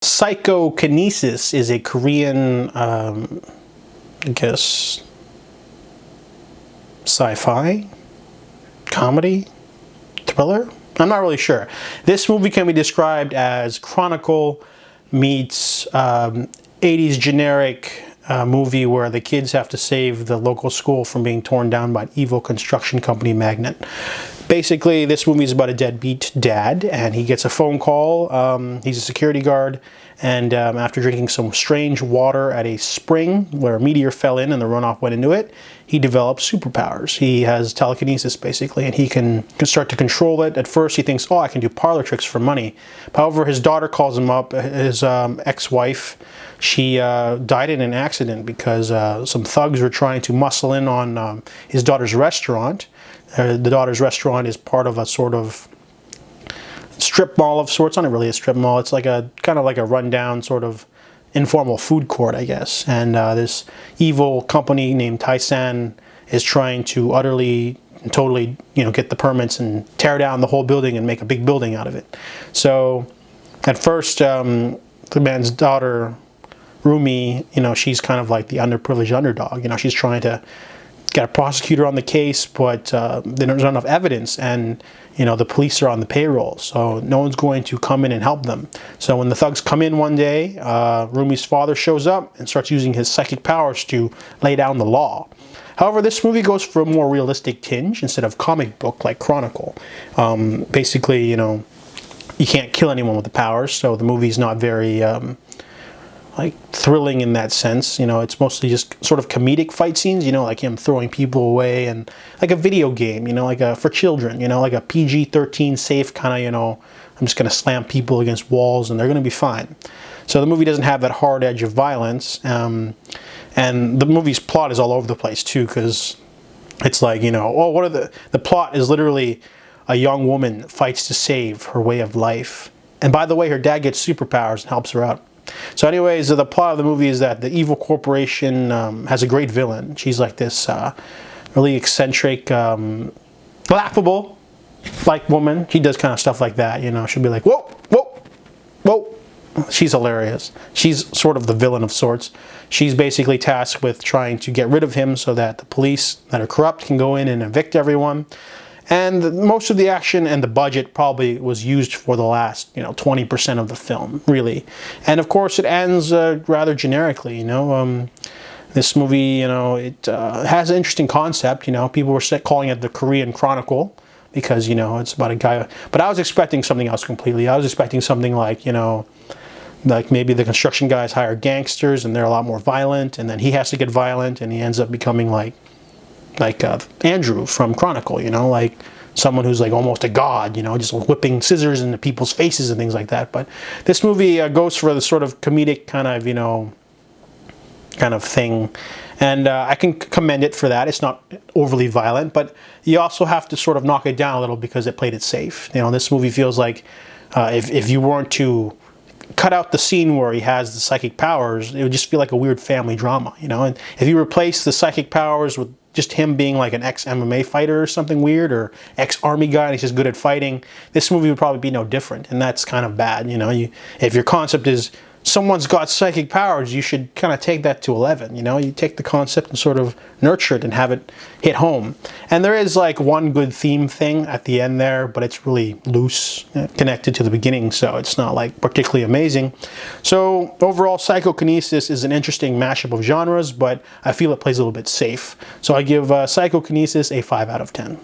Psychokinesis is a Korean, I guess, sci-fi, comedy, thriller? I'm not really sure. This movie can be described as Chronicle meets 80s generic movie where the kids have to save the local school from being torn down by an evil construction company magnate. Basically, this movie is about a deadbeat dad, and he gets a phone call. He's a security guard, and after drinking some strange water at a spring where a meteor fell in and the runoff went into it, he develops superpowers. He has telekinesis, basically, and he can start to control it. At first, he thinks, oh, I can do parlor tricks for money. However, his daughter calls him up, his ex-wife. She died in an accident because some thugs were trying to muscle in on his daughter's restaurant. The daughter's restaurant is part of a sort of strip mall of sorts. Not really a strip mall. It's like a kind of like a rundown sort of informal food court, I guess. And this evil company named Taisan is trying to utterly and totally, get the permits and tear down the whole building and make a big building out of it. So at first, the man's daughter, Rumi, she's kind of like the underprivileged underdog. She's trying to get a prosecutor on the case, but there's not enough evidence, and the police are on the payroll, so no one's going to come in and help them. So when the thugs come in one day, Rumi's father shows up and starts using his psychic powers to lay down the law. However, this movie goes for a more realistic tinge instead of comic book like Chronicle. Basically, you can't kill anyone with the powers, so the movie's not very like thrilling in that sense. It's mostly just sort of comedic fight scenes, like him throwing people away, and like a video game, like for children, like a PG-13 safe kind of, I'm just going to slam people against walls and they're going to be fine. So the movie doesn't have that hard edge of violence, and the movie's plot is all over the place too, because it's like, the plot is literally a young woman fights to save her way of life. And by the way, her dad gets superpowers and helps her out. So anyways, the plot of the movie is that the evil corporation has a great villain. She's like this really eccentric, laughable like woman. She does kind of stuff like that, She'll be like, whoa, whoa, whoa. She's hilarious. She's sort of the villain of sorts. She's basically tasked with trying to get rid of him so that the police that are corrupt can go in and evict everyone. And most of the action and the budget probably was used for the last, 20% of the film, really. And of course, it ends rather generically, This movie, it has an interesting concept, People were calling it the Korean Chronicle because, it's about a guy. But I was expecting something else completely. I was expecting something like, like maybe the construction guys hire gangsters and they're a lot more violent, and then he has to get violent and he ends up becoming like Andrew from Chronicle, like someone who's like almost a god, just whipping scissors into people's faces and things like that. But this movie goes for the sort of comedic kind of thing, and I can commend it for that. It's not overly violent, but you also have to sort of knock it down a little because it played it safe. This movie feels like if you weren't to cut out the scene where he has the psychic powers, it would just feel like a weird family drama, And if you replace the psychic powers with just him being like an ex-MMA fighter or something weird, or ex-army guy and he's just good at fighting, this movie would probably be no different, and that's kind of bad, If your concept is someone's got psychic powers, you should kind of take that to 11, You take the concept and sort of nurture it and have it hit home. And there is like one good theme thing at the end there, but it's really loose, connected to the beginning, so it's not like particularly amazing. So overall, Psychokinesis is an interesting mashup of genres, but I feel it plays a little bit safe. So I give Psychokinesis a 5 out of 10.